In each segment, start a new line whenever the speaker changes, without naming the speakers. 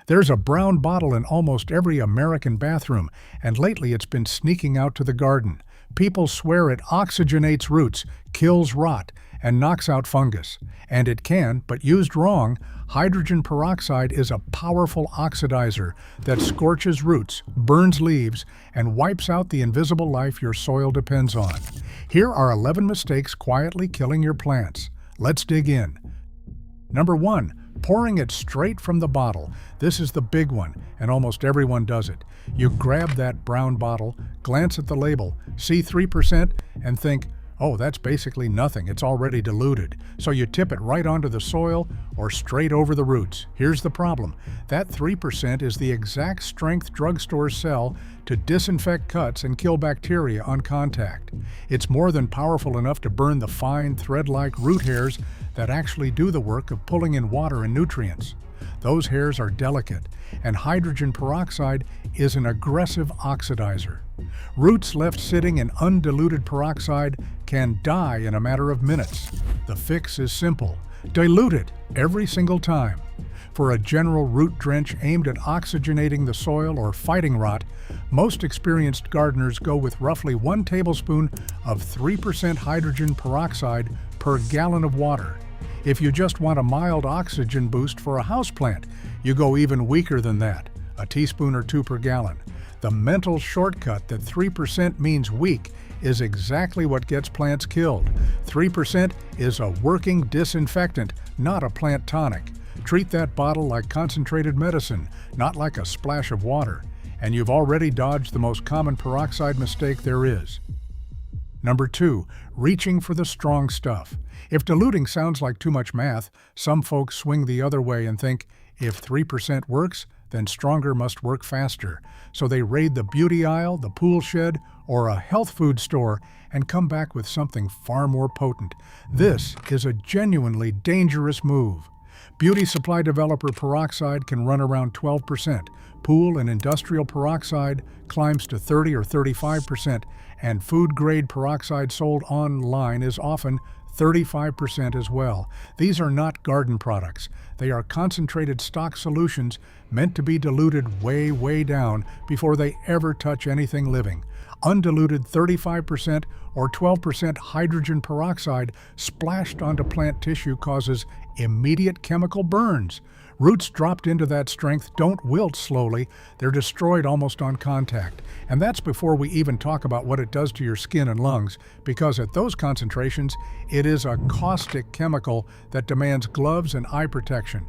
There's a brown bottle in almost every American bathroom, and lately it's been sneaking out to the garden. People swear it oxygenates roots, kills rot, and knocks out fungus. And it can, but used wrong, hydrogen peroxide is a powerful oxidizer that scorches roots, burns leaves, and wipes out the invisible life your soil depends on. Here are 11 mistakes quietly killing your plants. Let's dig in. Number 1. Pouring it straight from the bottle. This is the big one, and almost everyone does it. You grab that brown bottle, glance at the label, see 3%, and think, oh, that's basically nothing, it's already diluted. So you tip it right onto the soil or straight over the roots. Here's the problem. That 3% is the exact strength drugstores sell to disinfect cuts and kill bacteria on contact. It's more than powerful enough to burn the fine, thread-like root hairs that actually do the work of pulling in water and nutrients. Those hairs are delicate, and hydrogen peroxide is an aggressive oxidizer. Roots left sitting in undiluted peroxide can die in a matter of minutes. The fix is simple. Dilute it every single time. For a general root drench aimed at oxygenating the soil or fighting rot, most experienced gardeners go with roughly 1 tablespoon of 3% hydrogen peroxide per gallon of water. If you just want a mild oxygen boost for a houseplant, you go even weaker than that, a teaspoon or 2 per gallon. The mental shortcut that 3% means weak is exactly what gets plants killed. 3% is a working disinfectant, not a plant tonic. Treat that bottle like concentrated medicine, not like a splash of water, and you've already dodged the most common peroxide mistake there is. Number 2, reaching for the strong stuff. If diluting sounds like too much math, some folks swing the other way and think, if 3% works, then stronger must work faster. So they raid the beauty aisle, the pool shed, or a health food store and come back with something far more potent. This is a genuinely dangerous move. Beauty supply developer peroxide can run around 12%. Pool and industrial peroxide climbs to 30 or 35%, and food-grade peroxide sold online is often 35% as well. These are not garden products. They are concentrated stock solutions meant to be diluted way, way down before they ever touch anything living. Undiluted 35% or 12% hydrogen peroxide splashed onto plant tissue causes immediate chemical burns. Roots dropped into that strength don't wilt slowly, they're destroyed almost on contact. And that's before we even talk about what it does to your skin and lungs, because at those concentrations, it is a caustic chemical that demands gloves and eye protection.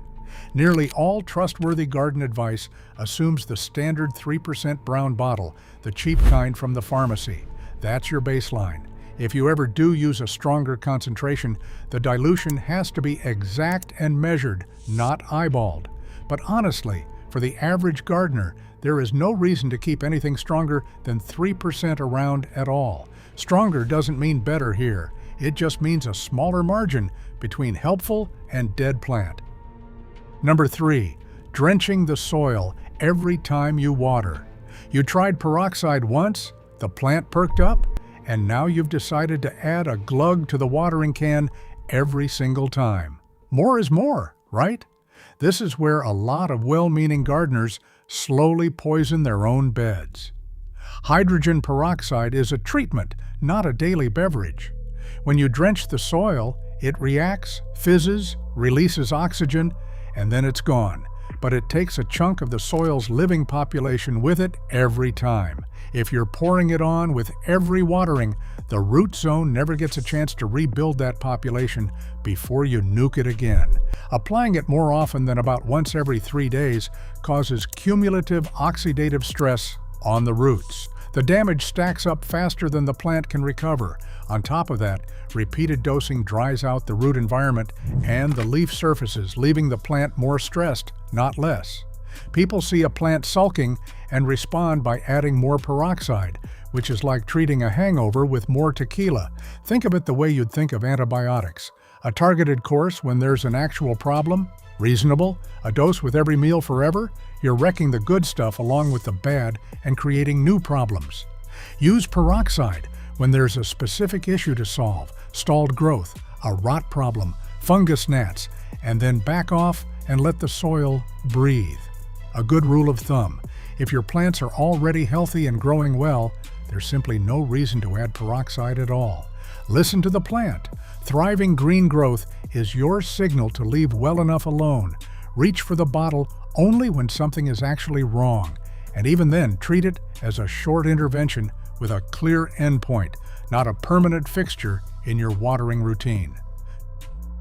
Nearly all trustworthy garden advice assumes the standard 3% brown bottle, the cheap kind from the pharmacy. That's your baseline. If you ever do use a stronger concentration, the dilution has to be exact and measured, not eyeballed. But honestly, for the average gardener, there is no reason to keep anything stronger than 3% around at all. Stronger doesn't mean better here. It just means a smaller margin between helpful and dead plant. Number 3, drenching the soil every time you water. You tried peroxide once, the plant perked up, and now you've decided to add a glug to the watering can every single time. More is more, right? This is where a lot of well-meaning gardeners slowly poison their own beds. Hydrogen peroxide is a treatment, not a daily beverage. When you drench the soil, it reacts, fizzes, releases oxygen, and then it's gone. But it takes a chunk of the soil's living population with it every time. If you're pouring it on with every watering, the root zone never gets a chance to rebuild that population before you nuke it again. Applying it more often than about once every 3 days causes cumulative oxidative stress on the roots. The damage stacks up faster than the plant can recover. On top of that, repeated dosing dries out the root environment and the leaf surfaces, leaving the plant more stressed, not less. People see a plant sulking and respond by adding more peroxide, which is like treating a hangover with more tequila. Think of it the way you'd think of antibiotics. A targeted course when there's an actual problem? Reasonable? A dose with every meal forever? You're wrecking the good stuff along with the bad and creating new problems. Use peroxide when there's a specific issue to solve, stalled growth, a rot problem, fungus gnats, and then back off and let the soil breathe. A good rule of thumb: if your plants are already healthy and growing well, there's simply no reason to add peroxide at all. Listen to the plant. Thriving green growth is your signal to leave well enough alone. Reach for the bottle only when something is actually wrong, and even then treat it as a short intervention with a clear endpoint, not a permanent fixture in your watering routine.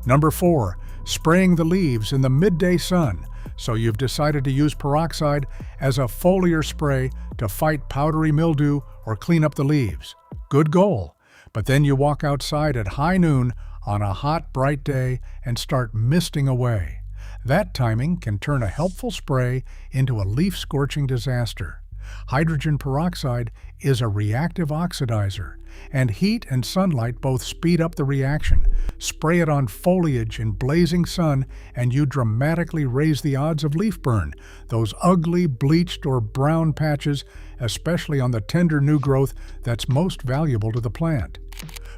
Number 4, spraying the leaves in the midday sun. So you've decided to use peroxide as a foliar spray to fight powdery mildew or clean up the leaves. Good goal. But then you walk outside at high noon on a hot, bright day and start misting away. That timing can turn a helpful spray into a leaf-scorching disaster. Hydrogen peroxide is a reactive oxidizer, and heat and sunlight both speed up the reaction. Spray it on foliage in blazing sun, and you dramatically raise the odds of leaf burn, those ugly, bleached or brown patches, especially on the tender new growth that's most valuable to the plant.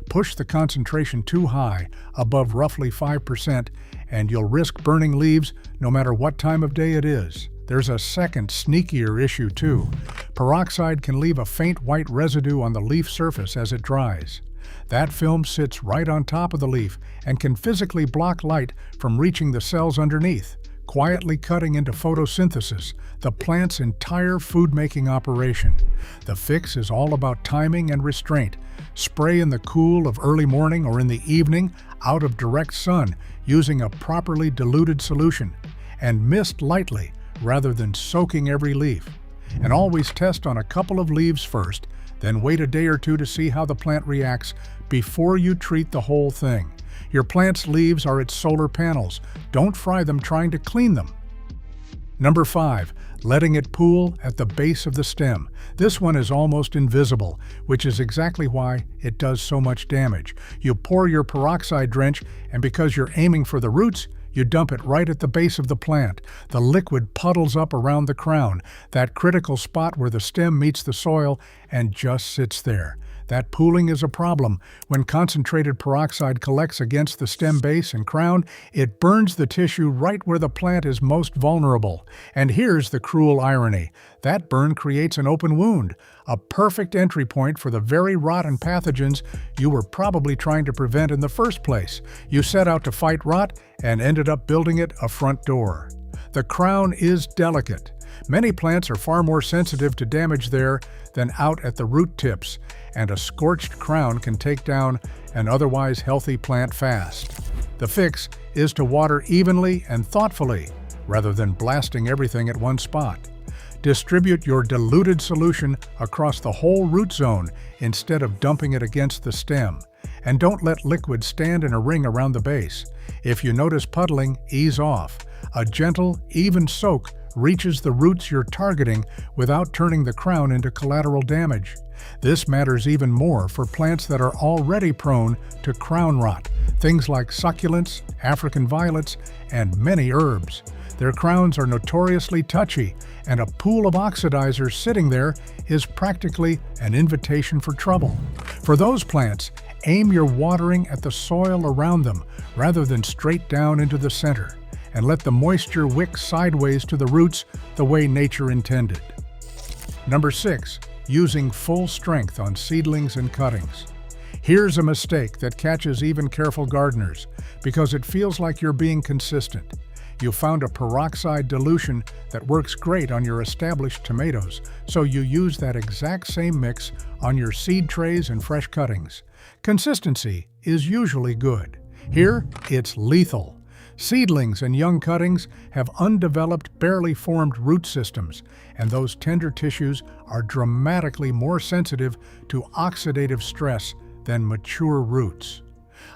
Push the concentration too high, above roughly 5%, and you'll risk burning leaves no matter what time of day it is. There's a second, sneakier issue too. Peroxide can leave a faint white residue on the leaf surface as it dries. That film sits right on top of the leaf and can physically block light from reaching the cells underneath, quietly cutting into photosynthesis, the plant's entire food-making operation. The fix is all about timing and restraint. Spray in the cool of early morning or in the evening, out of direct sun, using a properly diluted solution, and mist lightly rather than soaking every leaf. And always test on a couple of leaves first, then wait a day or two to see how the plant reacts before you treat the whole thing. Your plant's leaves are its solar panels. Don't fry them trying to clean them. Number 5, letting it pool at the base of the stem. This one is almost invisible, which is exactly why it does so much damage. You pour your peroxide drench, and because you're aiming for the roots, you dump it right at the base of the plant. The liquid puddles up around the crown, that critical spot where the stem meets the soil, and just sits there. That pooling is a problem. When concentrated peroxide collects against the stem base and crown, it burns the tissue right where the plant is most vulnerable. And here's the cruel irony. That burn creates an open wound, a perfect entry point for the very rot and pathogens you were probably trying to prevent in the first place. You set out to fight rot and ended up building it a front door. The crown is delicate. Many plants are far more sensitive to damage there than out at the root tips, and a scorched crown can take down an otherwise healthy plant fast. The fix is to water evenly and thoughtfully, rather than blasting everything at one spot. Distribute your diluted solution across the whole root zone instead of dumping it against the stem. And don't let liquid stand in a ring around the base. If you notice puddling, ease off. A gentle, even soak reaches the roots you're targeting without turning the crown into collateral damage. This matters even more for plants that are already prone to crown rot, things like succulents, African violets, and many herbs. Their crowns are notoriously touchy, and a pool of oxidizers sitting there is practically an invitation for trouble. For those plants, aim your watering at the soil around them rather than straight down into the center, and let the moisture wick sideways to the roots the way nature intended. Number 6, using full strength on seedlings and cuttings. Here's a mistake that catches even careful gardeners, because it feels like you're being consistent. You found a peroxide dilution that works great on your established tomatoes, so you use that exact same mix on your seed trays and fresh cuttings. Consistency is usually good. Here, it's lethal. Seedlings and young cuttings have undeveloped, barely formed root systems, and those tender tissues are dramatically more sensitive to oxidative stress than mature roots.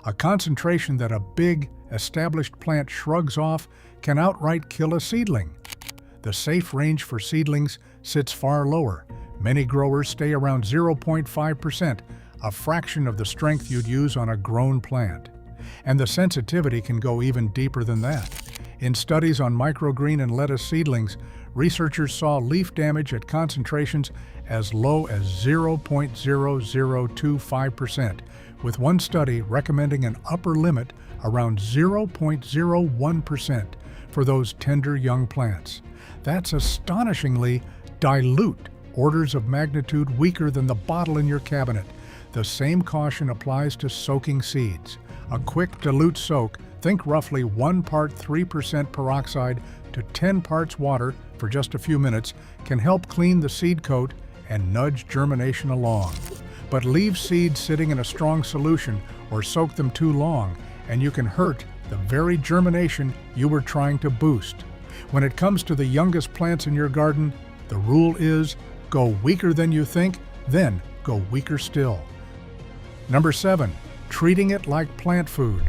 A concentration that a big, established plant shrugs off can outright kill a seedling. The safe range for seedlings sits far lower. Many growers stay around 0.5%, a fraction of the strength you'd use on a grown plant. And the sensitivity can go even deeper than that. In studies on microgreen and lettuce seedlings, researchers saw leaf damage at concentrations as low as 0.0025%, with one study recommending an upper limit around 0.01% for those tender young plants. That's astonishingly dilute, orders of magnitude weaker than the bottle in your cabinet. The same caution applies to soaking seeds. A quick dilute soak, think roughly 1 part 3% peroxide to 10 parts water for just a few minutes, can help clean the seed coat and nudge germination along. But leave seeds sitting in a strong solution or soak them too long, and you can hurt the very germination you were trying to boost. When it comes to the youngest plants in your garden, the rule is go weaker than you think, then go weaker still. Number 7, treating it like plant food.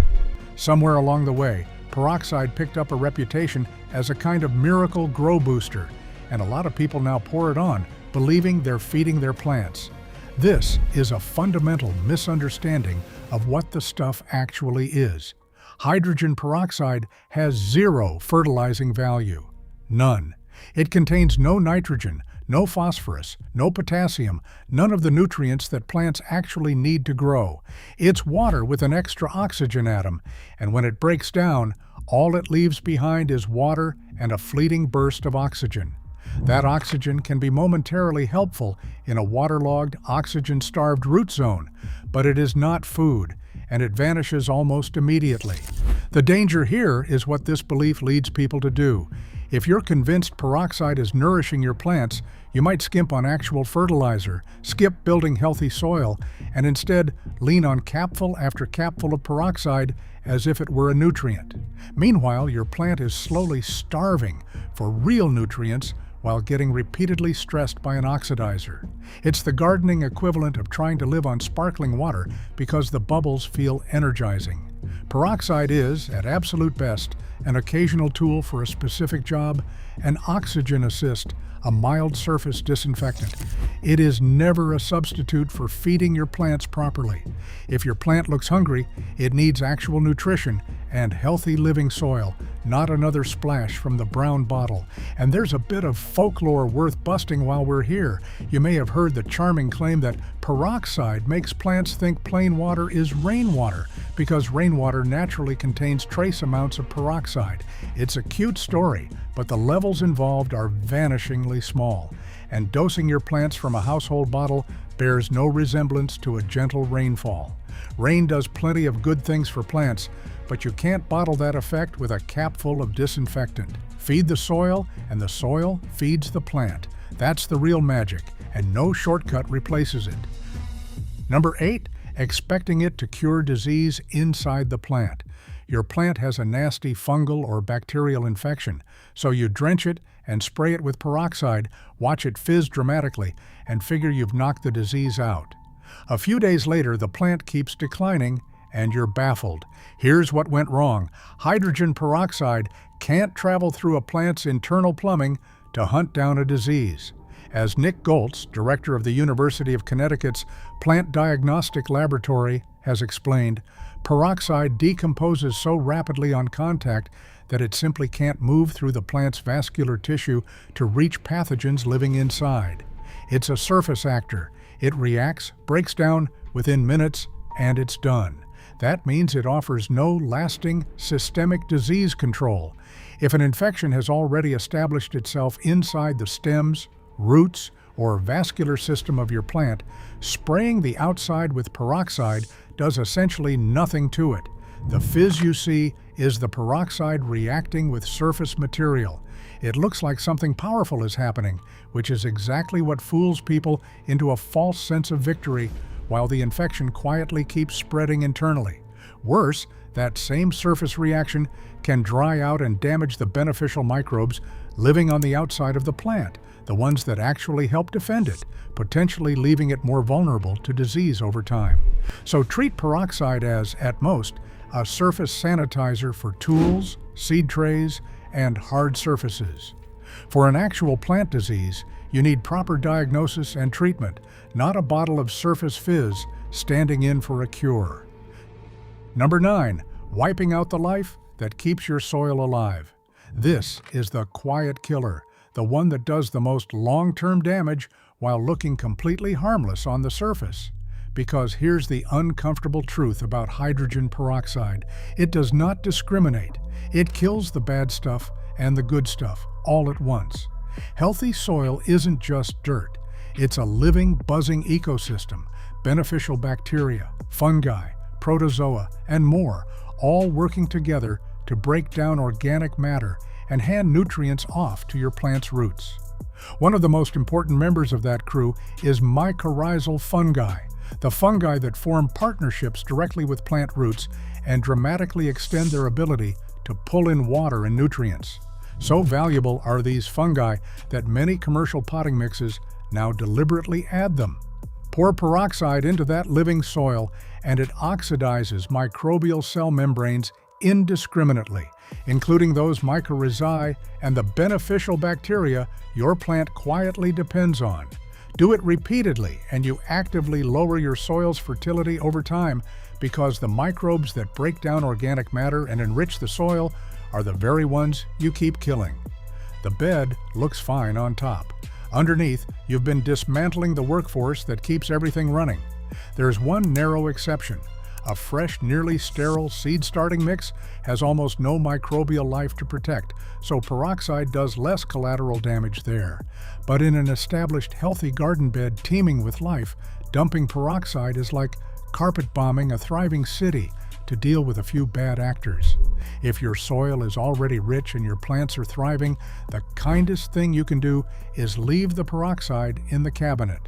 Somewhere along the way, peroxide picked up a reputation as a kind of miracle grow booster, and a lot of people now pour it on, believing they're feeding their plants. This is a fundamental misunderstanding of what the stuff actually is. Hydrogen peroxide has zero fertilizing value. None. It contains no nitrogen, no phosphorus, no potassium, none of the nutrients that plants actually need to grow. It's water with an extra oxygen atom, and when it breaks down, all it leaves behind is water and a fleeting burst of oxygen. That oxygen can be momentarily helpful in a waterlogged, oxygen-starved root zone, but it is not food, and it vanishes almost immediately. The danger here is what this belief leads people to do. If you're convinced peroxide is nourishing your plants, you might skimp on actual fertilizer, skip building healthy soil, and instead lean on capful after capful of peroxide as if it were a nutrient. Meanwhile, your plant is slowly starving for real nutrients while getting repeatedly stressed by an oxidizer. It's the gardening equivalent of trying to live on sparkling water because the bubbles feel energizing. Peroxide is, at absolute best, an occasional tool for a specific job, an oxygen assist, a mild surface disinfectant. It is never a substitute for feeding your plants properly. If your plant looks hungry, it needs actual nutrition and healthy living soil, not another splash from the brown bottle. And there's a bit of folklore worth busting while we're here. You may have heard the charming claim that peroxide makes plants think plain water is rainwater because rainwater naturally contains trace amounts of peroxide. It's a cute story, but the levels involved are vanishingly small, and dosing your plants from a household bottle bears no resemblance to a gentle rainfall. Rain does plenty of good things for plants, but you can't bottle that effect with a capful of disinfectant. Feed the soil, and the soil feeds the plant. That's the real magic, and no shortcut replaces it. Number 8, expecting it to cure disease inside the plant. Your plant has a nasty fungal or bacterial infection, so you drench it and spray it with peroxide, watch it fizz dramatically, and figure you've knocked the disease out. A few days later, the plant keeps declining, and you're baffled. Here's what went wrong. Hydrogen peroxide can't travel through a plant's internal plumbing to hunt down a disease. As Nick Goltz, director of the University of Connecticut's Plant Diagnostic Laboratory, has explained, peroxide decomposes so rapidly on contact that it simply can't move through the plant's vascular tissue to reach pathogens living inside. It's a surface actor. It reacts, breaks down within minutes, and it's done. That means it offers no lasting systemic disease control. If an infection has already established itself inside the stems, roots, or vascular system of your plant, spraying the outside with peroxide does essentially nothing to it. The fizz you see is the peroxide reacting with surface material. It looks like something powerful is happening, which is exactly what fools people into a false sense of victory while the infection quietly keeps spreading internally. Worse, that same surface reaction can dry out and damage the beneficial microbes living on the outside of the plant, the ones that actually help defend it, potentially leaving it more vulnerable to disease over time. So treat peroxide as, at most, a surface sanitizer for tools, seed trays, and hard surfaces. For an actual plant disease, you need proper diagnosis and treatment, not a bottle of surface fizz standing in for a cure. Number 9, wiping out the life that keeps your soil alive. This is the quiet killer, the one that does the most long-term damage while looking completely harmless on the surface. Because here's the uncomfortable truth about hydrogen peroxide. It does not discriminate. It kills the bad stuff and the good stuff all at once. Healthy soil isn't just dirt. It's a living, buzzing ecosystem, beneficial bacteria, fungi, protozoa, and more, all working together to break down organic matter and hand nutrients off to your plant's roots. One of the most important members of that crew is mycorrhizal fungi, the fungi that form partnerships directly with plant roots and dramatically extend their ability to pull in water and nutrients. So valuable are these fungi that many commercial potting mixes now deliberately add them. Pour peroxide into that living soil and it oxidizes microbial cell membranes indiscriminately, including those mycorrhizae and the beneficial bacteria your plant quietly depends on. Do it repeatedly and you actively lower your soil's fertility over time because the microbes that break down organic matter and enrich the soil are the very ones you keep killing. The bed looks fine on top. Underneath, you've been dismantling the workforce that keeps everything running. There's one narrow exception. A fresh, nearly sterile seed starting mix has almost no microbial life to protect, so peroxide does less collateral damage there. But in an established, healthy garden bed teeming with life, dumping peroxide is like carpet bombing a thriving city to deal with a few bad actors. If your soil is already rich and your plants are thriving, the kindest thing you can do is leave the peroxide in the cabinet.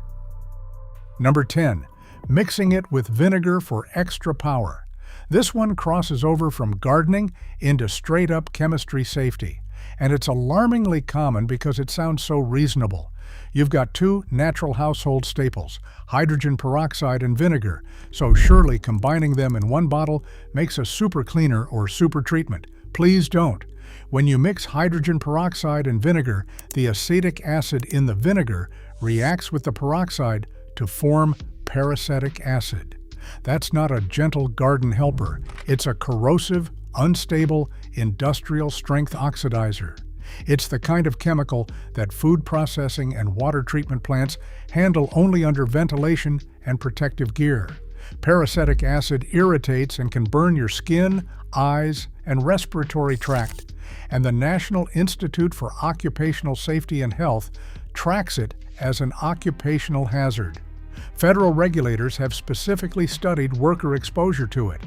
Number 10. Mixing it with vinegar for extra power. This one crosses over from gardening into straight-up chemistry safety, and it's alarmingly common because it sounds so reasonable. You've got two natural household staples, hydrogen peroxide and vinegar, so surely combining them in one bottle makes a super cleaner or super treatment. Please don't. When you mix hydrogen peroxide and vinegar, the acetic acid in the vinegar reacts with the peroxide to form peracetic acid. That's not a gentle garden helper. It's a corrosive, unstable, industrial-strength oxidizer. It's the kind of chemical that food processing and water treatment plants handle only under ventilation and protective gear. Peracetic acid irritates and can burn your skin, eyes, and respiratory tract, and the National Institute for Occupational Safety and Health tracks it as an occupational hazard. Federal regulators have specifically studied worker exposure to it.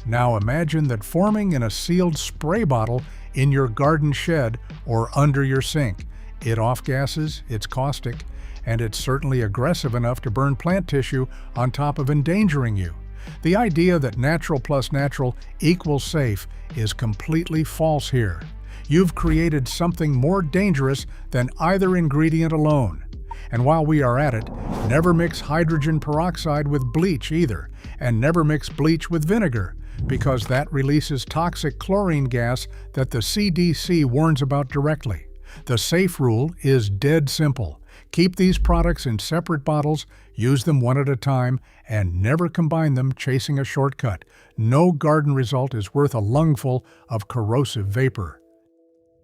Now imagine that forming in a sealed spray bottle in your garden shed or under your sink. It off-gases, it's caustic, and it's certainly aggressive enough to burn plant tissue on top of endangering you. The idea that natural plus natural equals safe is completely false here. You've created something more dangerous than either ingredient alone. And while we are at it, never mix hydrogen peroxide with bleach either, and never mix bleach with vinegar, because that releases toxic chlorine gas that the CDC warns about directly. The safe rule is dead simple. Keep these products in separate bottles, use them one at a time, and never combine them chasing a shortcut. No garden result is worth a lungful of corrosive vapor.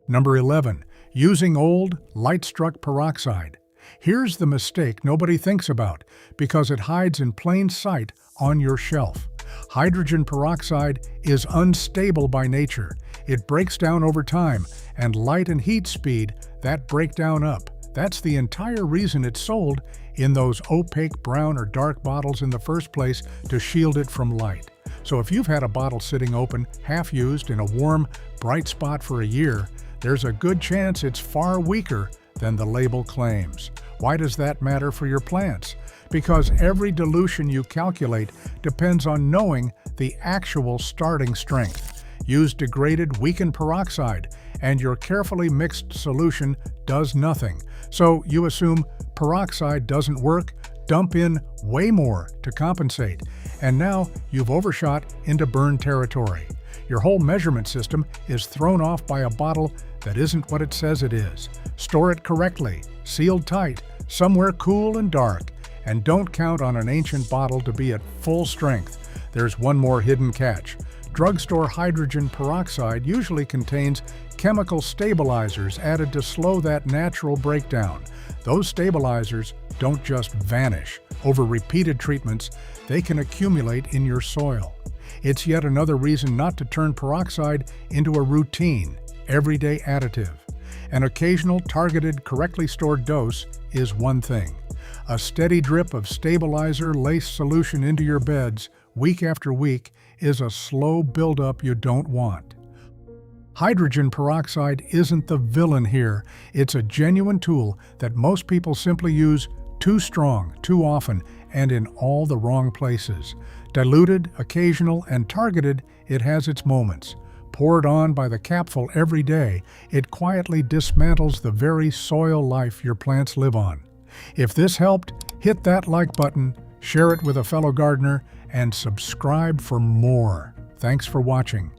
Number 11. Using old, light-struck peroxide. Here's the mistake nobody thinks about because it hides in plain sight on your shelf. Hydrogen peroxide is unstable by nature. It breaks down over time, and light and heat speed that break down up. That's the entire reason it's sold in those opaque brown or dark bottles in the first place, to shield it from light. So if you've had a bottle sitting open, half used in a warm, bright spot for a year, there's a good chance it's far weaker than the label claims. Why does that matter for your plants? Because every dilution you calculate depends on knowing the actual starting strength. Use degraded, weakened peroxide, and your carefully mixed solution does nothing. So you assume peroxide doesn't work, dump in way more to compensate, and now you've overshot into burn territory. Your whole measurement system is thrown off by a bottle that isn't what it says it is. Store it correctly, sealed tight, somewhere cool and dark, and don't count on an ancient bottle to be at full strength. There's one more hidden catch. Drugstore hydrogen peroxide usually contains chemical stabilizers added to slow that natural breakdown. Those stabilizers don't just vanish. Over repeated treatments, they can accumulate in your soil. It's yet another reason not to turn peroxide into a routine, everyday additive. An occasional, targeted, correctly stored dose is one thing. A steady drip of stabilizer-laced solution into your beds, week after week, is a slow buildup you don't want. Hydrogen peroxide isn't the villain here. It's a genuine tool that most people simply use too strong, too often, and in all the wrong places. Diluted, occasional, and targeted, it has its moments. Poured on by the capful every day, it quietly dismantles the very soil life your plants live on. If this helped, hit that like button, share it with a fellow gardener, and subscribe for more. Thanks for watching.